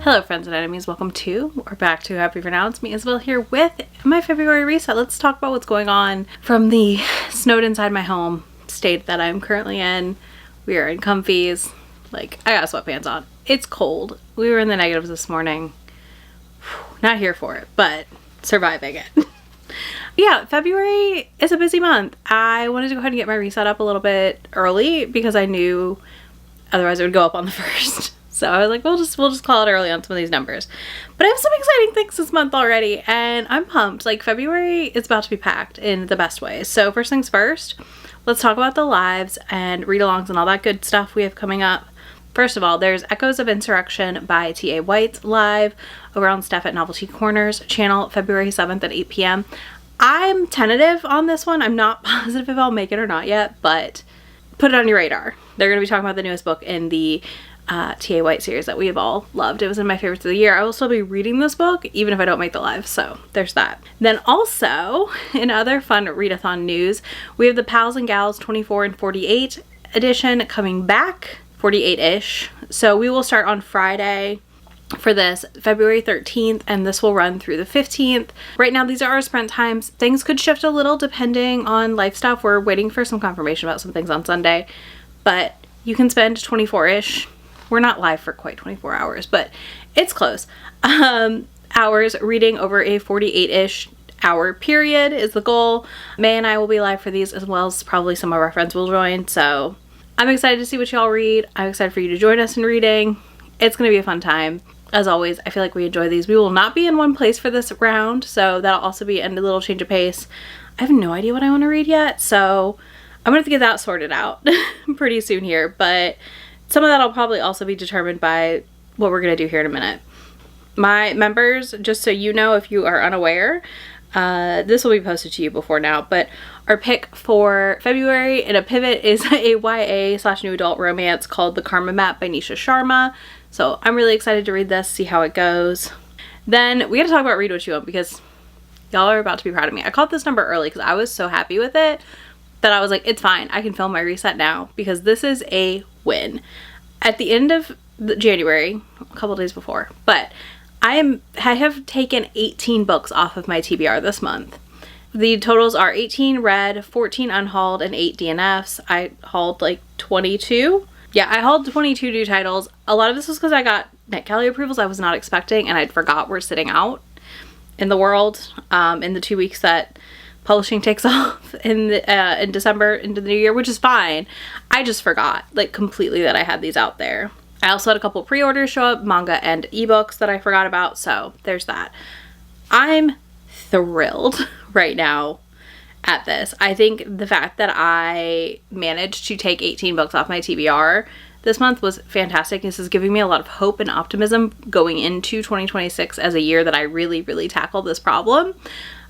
Hello friends and enemies, welcome to or back to Happy for Now. It's me Isabel here with my February reset. Let's talk about what's going on from the snowed inside my home state that I'm currently in. We are in comfies. Like, I got sweatpants on. It's cold. We were in the negatives this morning. Not here for it, but surviving it. Yeah, February is a busy month. I wanted to go ahead and get my reset up a little bit early because I knew otherwise it would go up on the 1st. So I was like, we'll just call it early on some of these numbers. But I have some exciting things this month already, and I'm pumped. Like, February is about to be packed in the best way. So first things first, let's talk about the lives and read-alongs and all that good stuff we have coming up. First of all, there's Echoes of Insurrection by T.A. White's live over on Steph at Novelty Corners channel, February 7th at 8 p.m. I'm tentative on this one. I'm not positive if I'll make it or not yet, but put it on your radar. They're going to be talking about the newest book in the T.A. White series that we have all loved. It was in my favorites of the year. I will still be reading this book even if I don't make the live, so there's that. Then also, in other fun readathon news, we have the Pals and Gals 24 and 48 edition coming back, 48-ish. So we will start on Friday for this, February 13th, and this will run through the 15th. Right now, these are our sprint times. Things could shift a little depending on life stuff. We're waiting for some confirmation about some things on Sunday, but you can spend 24-ish. We're not live for quite 24 hours, but it's close. Hours reading over a 48-ish hour period is the goal. May and I will be live for these, as well as probably some of our friends will join. So I'm excited to see what y'all read. I'm excited for you to join us in reading. It's going to be a fun time. As always, I feel like we enjoy these. We will not be in one place for this round, so that'll also be a little change of pace. I have no idea what I want to read yet, so I'm going to have to get that sorted out pretty soon here, but some of that will probably also be determined by what we're going to do here in a minute. My members, just so you know, if you are unaware, this will be posted to you before now, but our pick for February in a pivot is a YA/new adult romance called The Karma Map by Nisha Sharma. So I'm really excited to read this, see how it goes. Then we got to talk about Read What You Want because y'all are about to be proud of me. I called this number early because I was so happy with it that I was like, it's fine. I can film my reset now because this is a win. At the end of January, a couple days before, but I have taken 18 books off of my TBR this month. The totals are 18 read, 14 unhauled, and 8 DNFs. I hauled like 22. Yeah, I hauled 22 new titles. A lot of this was because I got NetGalley approvals I was not expecting and I forgot were sitting out in the world in the 2 weeks that publishing takes off in December into the new year, which is fine. I just forgot like completely that I had these out there. I also had a couple pre-orders show up, manga and ebooks that I forgot about, so there's that. I'm thrilled right now at this. I think the fact that I managed to take 18 books off my TBR this month was fantastic. This is giving me a lot of hope and optimism going into 2026 as a year that I really, really tackled this problem.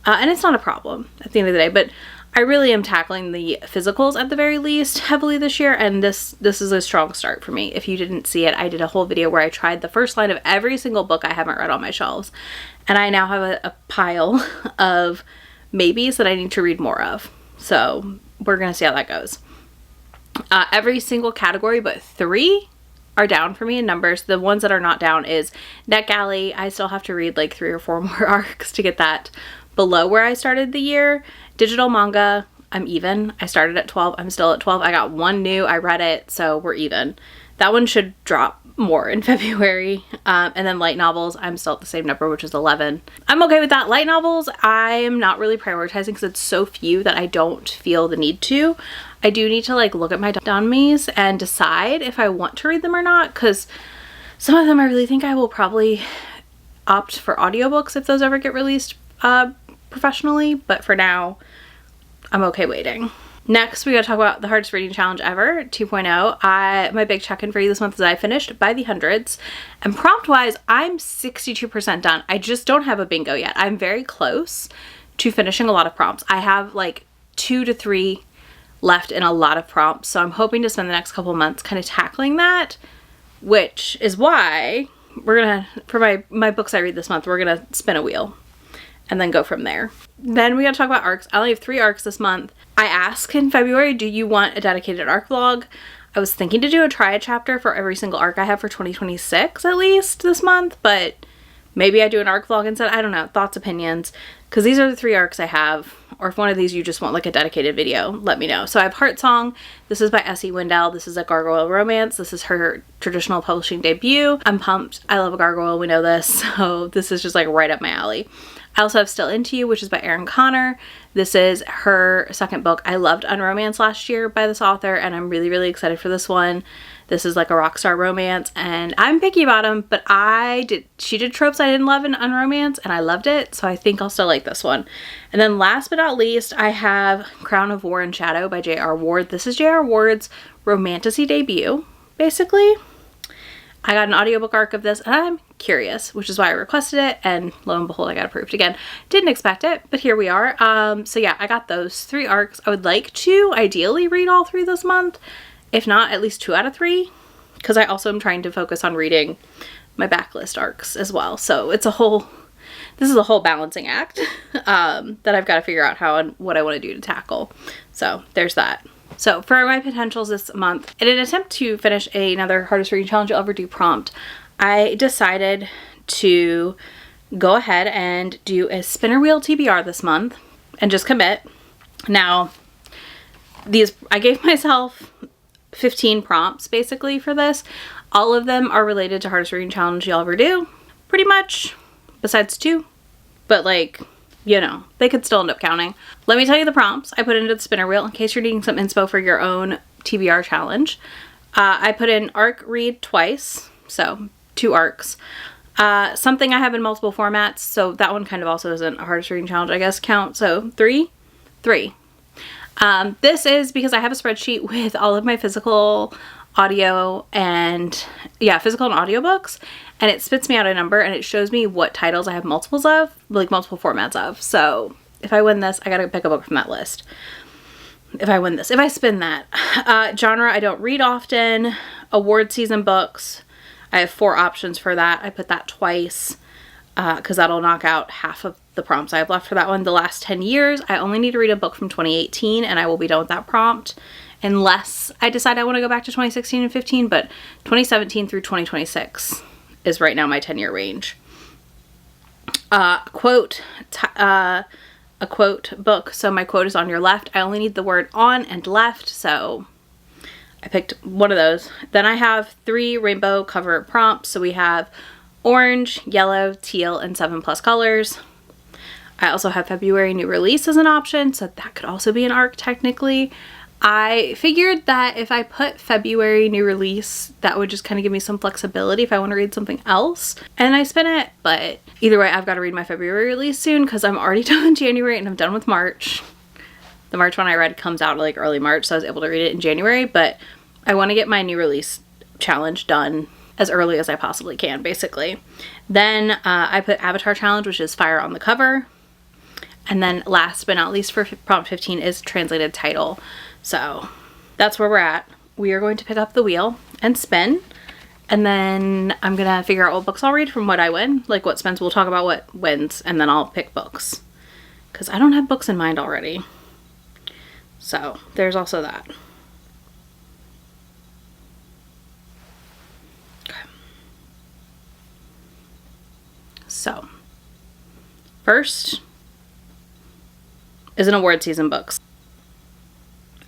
And it's not a problem at the end of the day, but I really am tackling the physicals at the very least heavily this year, and this is a strong start for me. If you didn't see it, I did a whole video where I tried the first line of every single book I haven't read on my shelves, and I now have a pile of maybes that I need to read more of. So we're gonna see how that goes. Every single category but 3 are down for me in numbers. The ones that are not down is NetGalley. I still have to read like 3 or 4 more arcs to get that below where I started the year. Digital manga, I'm even. I started at 12. I'm still at 12. I got 1 new. I read it, so we're even. That one should drop more in February. And then light novels, I'm still at the same number, which is 11. I'm okay with that. Light novels, I'm not really prioritizing because it's so few that I don't feel the need to. I do need to like look at my don'ts and decide if I want to read them or not, because some of them I really think I will probably opt for audiobooks if those ever get released professionally, but for now I'm okay waiting. Next, we gotta talk about the hardest reading challenge ever, 2.0. My big check-in for you this month is I finished By the Hundreds, and prompt-wise, I'm 62% done. I just don't have a bingo yet. I'm very close to finishing a lot of prompts. I have like 2 to 3 left in a lot of prompts, so I'm hoping to spend the next couple months kind of tackling that, which is why we're gonna, for my books I read this month, we're gonna spin a wheel. and then go from there. Then we gotta talk about arcs. I only have 3 arcs this month. I asked in February, do you want a dedicated arc vlog? I was thinking to do a triad chapter for every single arc I have for 2026 at least this month, but maybe I do an arc vlog instead. I don't know. Thoughts, opinions. Because these are the 3 arcs I have. Or if one of these you just want like a dedicated video, let me know. So I have Heart Song. This is by S.E. Wendell. This is a gargoyle romance. This is her traditional publishing debut. I'm pumped. I love a gargoyle. We know this. So this is just like right up my alley. I also have Still Into You, which is by Erin Connor. This is her second book. I loved Unromance last year by this author, and I'm really, really excited for this one. This is like a rock star romance, and I'm picky about them, but she did tropes I didn't love in Unromance, and I loved it, so I think I'll still like this one. And then last but not least, I have Crown of War and Shadow by J.R. Ward. This is J.R. Ward's romantasy debut, basically. I got an audiobook arc of this, and I'm curious, which is why I requested it, and lo and behold, I got approved again. Didn't expect it, but here we are. So yeah, I got those 3 arcs. I would like to ideally read all 3 this month. If not, at least 2 out of 3, because I also am trying to focus on reading my backlist arcs as well. So it's this is a whole balancing act that I've got to figure out how and what I want to do to tackle. So there's that. So for my potentials this month, in an attempt to finish another hardest reading challenge you'll ever do prompt, I decided to go ahead and do a spinner wheel TBR this month and just commit. Now, I gave myself 15 prompts basically for this. All of them are related to hardest reading challenge you'll ever do, pretty much, besides 2. But like, you know, they could still end up counting. Let me tell you the prompts I put into the spinner wheel in case you're needing some inspo for your own TBR challenge. I put in arc read twice, so 2 arcs. Something I have in multiple formats, so that one kind of also isn't a hardest reading challenge, I guess, count. So 3. This is because I have a spreadsheet with all of my physical audio and physical and audiobooks, and it spits me out a number and it shows me what titles I have multiples of, like multiple formats of. So if I win this, I gotta pick a book from that list. If I spin that. Genre, I don't read often. Award season books, I have 4 options for that. I put that twice because that'll knock out half of the prompts I have left for that one. The last 10 years, I only need to read a book from 2018 and I will be done with that prompt unless I decide I want to go back to 2016 and 15, but 2017 through 2026 is right now my 10-year range. A quote book. So my quote is on your left. I only need the word on and left, so I picked one of those. Then I have 3 rainbow cover prompts. So we have orange, yellow, teal, and 7+ colors. I also have February new release as an option, so that could also be an arc technically. I figured that if I put February new release, that would just kind of give me some flexibility if I want to read something else. And I spin it, but either way, I've got to read my February release soon because I'm already done with January and I'm done with March. The March one I read comes out like early March, so I was able to read it in January, but I want to get my new release challenge done as early as I possibly can, basically. Then I put Avatar challenge, which is fire on the cover. And then last but not least for prompt 15 is translated title. So that's where we're at. We are going to pick up the wheel and spin. And then I'm going to figure out what books I'll read from what I win. Like what spins, we'll talk about what wins, and then I'll pick books. Because I don't have books in mind already. So there's also that. Okay. So first is an award season books.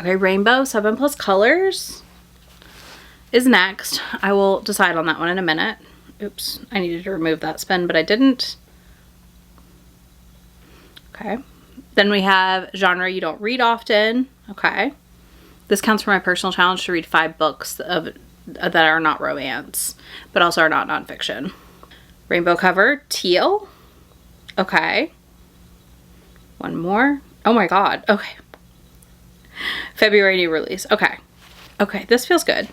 Okay, Rainbow 7+ colors is next. I will decide on that one in a minute. Oops, I needed to remove that spin, but I didn't. Okay. Then we have genre you don't read often. Okay. This counts for my personal challenge to read 5 books that are not romance, but also are not nonfiction. Rainbow cover, teal. Okay. One more. Oh my god. Okay. February new release. Okay. Okay, this feels good.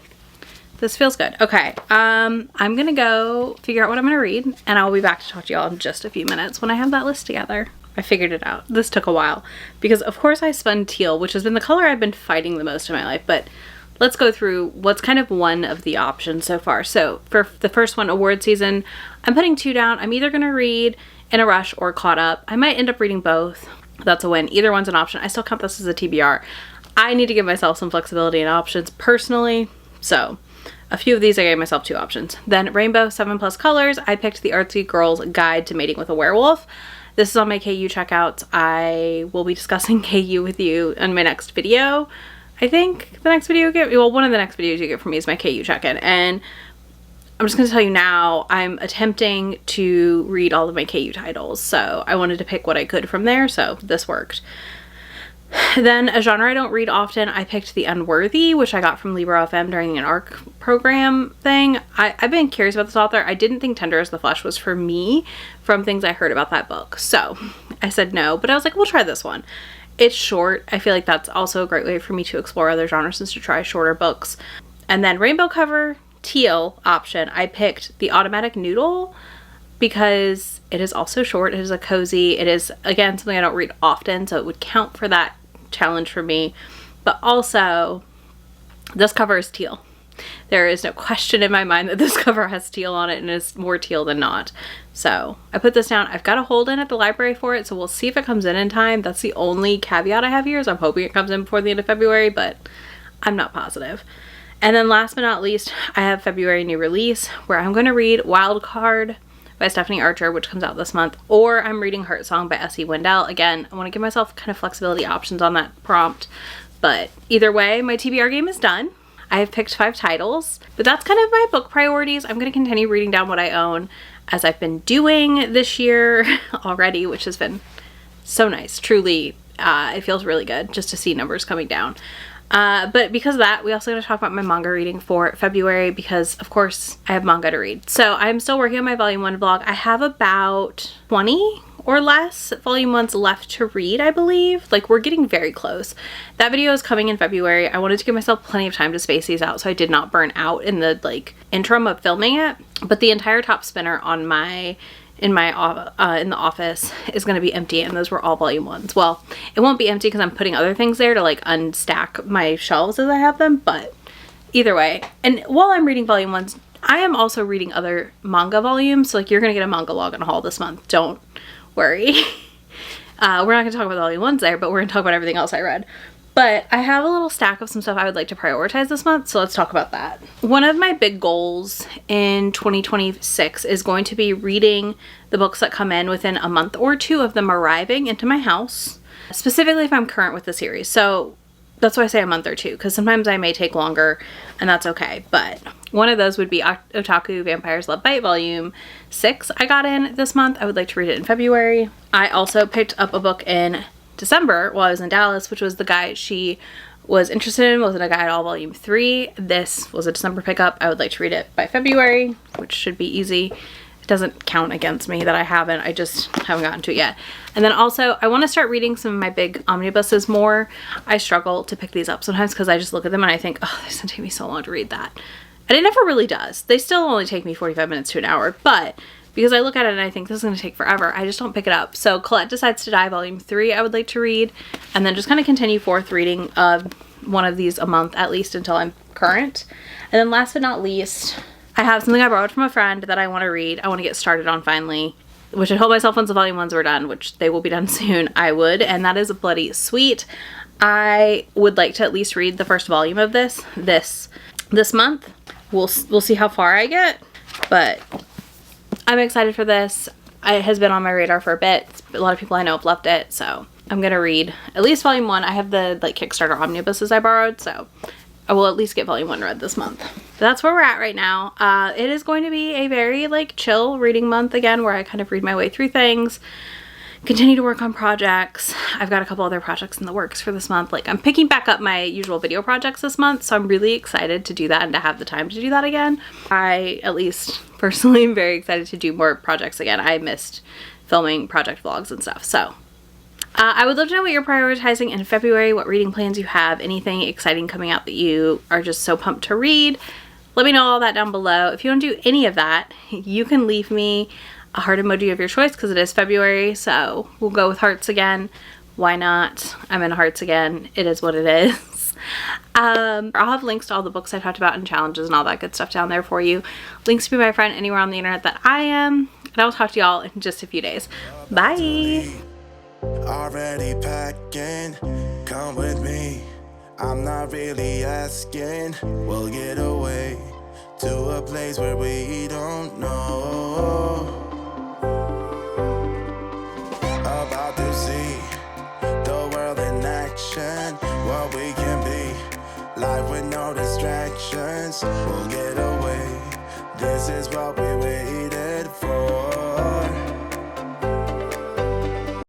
This feels good. Okay. I'm gonna go figure out what I'm gonna read, and I'll be back to talk to y'all in just a few minutes when I have that list together. I figured it out. This took a while because of course I spun teal, which has been the color I've been fighting the most in my life, but let's go through what's kind of one of the options so far. So for the first one, award season, I'm putting 2 down. I'm either gonna read in a rush or caught up. I might end up reading both. That's a win. Either one's an option. I still count this as a TBR. I need to give myself some flexibility and options personally. So a few of these I gave myself 2 options. Then Rainbow 7+ Colors. I picked the Artsy Girl's Guide to Mating with a Werewolf. This is on my KU checkouts. I will be discussing KU with you in my next video. I think the next video you get, well, one of the next videos you get from me is my KU check-in. And I'm just going to tell you now, I'm attempting to read all of my KU titles. So I wanted to pick what I could from there. So this worked. Then a genre I don't read often, I picked The Unworthy, which I got from Libro FM during an ARC program thing. I've been curious about this author. I didn't think Tender as the Flesh was for me from things I heard about that book. So I said no, but I was like, we'll try this one. It's short. I feel like that's also a great way for me to explore other genres and to try shorter books. And then rainbow cover, teal option, I picked The Automatic Noodle because it is also short. It is a cozy. It is, again, something I don't read often, so it would count for that challenge for me. But also, this cover is teal. There is no question in my mind that this cover has teal on it and is more teal than not. So I put this down. I've got a hold in at the library for it, so we'll see if it comes in time. That's the only caveat I have here, is I'm hoping it comes in before the end of February, but I'm not positive. And then last but not least, I have February new release where I'm going to read Wildcard by Stephanie Archer, which comes out this month, or I'm reading Heart Song by S.E. Wendell. Again, I want to give myself kind of flexibility options on that prompt, but either way, my TBR game is done. I have picked 5 titles, but that's kind of my book priorities. I'm going to continue reading down what I own as I've been doing this year already, which has been so nice. Truly, it feels really good just to see numbers coming down. But because of that, we also got to talk about my manga reading for February because, of course, I have manga to read. So I'm still working on my volume 1 vlog. I have about 20 or less volume 1s left to read, I believe. Like, we're getting very close. That video is coming in February. I wanted to give myself plenty of time to space these out so I did not burn out in the, like, interim of filming it. But the entire top spinner on my in the office is going to be empty, and those were all volume 1s. Well, it won't be empty because I'm putting other things there to like unstack my shelves as I have them, but either way. And while I'm reading volume 1s, I am also reading other manga volumes, so like you're going to get a manga log and haul this month. Don't worry. We're not going to talk about volume 1s there, but we're going to talk about everything else I read. But I have a little stack of some stuff I would like to prioritize this month, so let's talk about that. One of my big goals in 2026 is going to be reading the books that come in within a month or 2 of them arriving into my house, specifically if I'm current with the series. So that's why I say a month or 2, because sometimes I may take longer, and that's okay. But one of those would be Otaku Vampires Love Bite Volume 6 I got in this month. I would like to read it in February. I also picked up a book in December while I was in Dallas, which was the guy she was interested in, was it a guide all volume 3. This was a December pickup. I would like to read it by February, which should be easy. It doesn't count against me that I haven't. I just haven't gotten to it yet. And then also I want to start reading some of my big omnibuses more. I struggle to pick these up sometimes because I just look at them and I think, oh, this is gonna take me so long to read that. And it never really does. They still only take me 45 minutes to an hour, but because I look at it and I think this is going to take forever, I just don't pick it up. So Colette Decides to Die Volume 3 I would like to read, and then just kind of continue forth reading one of these a month at least until I'm current. And then last but not least, I have something I borrowed from a friend that I want to read. I want to get started on finally, which I told myself once the volume 1s were done, which they will be done soon, I would, and that is Bloody Sweet. I would like to at least read the first volume of this month. We'll see how far I get, but I'm excited for this. It has been on my radar for a bit. A lot of people I know have loved it, so I'm gonna read at least volume 1. I have the like Kickstarter omnibuses I borrowed, so I will at least get volume 1 read this month. But that's where we're at right now. It is going to be a very like chill reading month again, where I kind of read my way through things, continue to work on projects. I've got a couple other projects in the works for this month. Like I'm picking back up my usual video projects this month, so I'm really excited to do that and to have the time to do that again. I, at least personally, am very excited to do more projects again. I missed filming project vlogs and stuff. So I would love to know what you're prioritizing in February, what reading plans you have, anything exciting coming out that you are just so pumped to read. Let me know all that down below. If you don't do any of that, you can leave me a heart emoji of your choice because it is February, so we'll go with hearts again. Why not? I'm in hearts again. It is what it is. I'll have links to all the books I talked about and challenges and all that good stuff down there for you. Links to be my friend anywhere on the internet that I am. And I will talk to y'all in just a few days. Bye. Already packing, come with me. I'm not really asking. We'll get away to a place where we don't know. About to see the world in action, what we can be. Life with no distractions, we'll get away. This is what we waited for.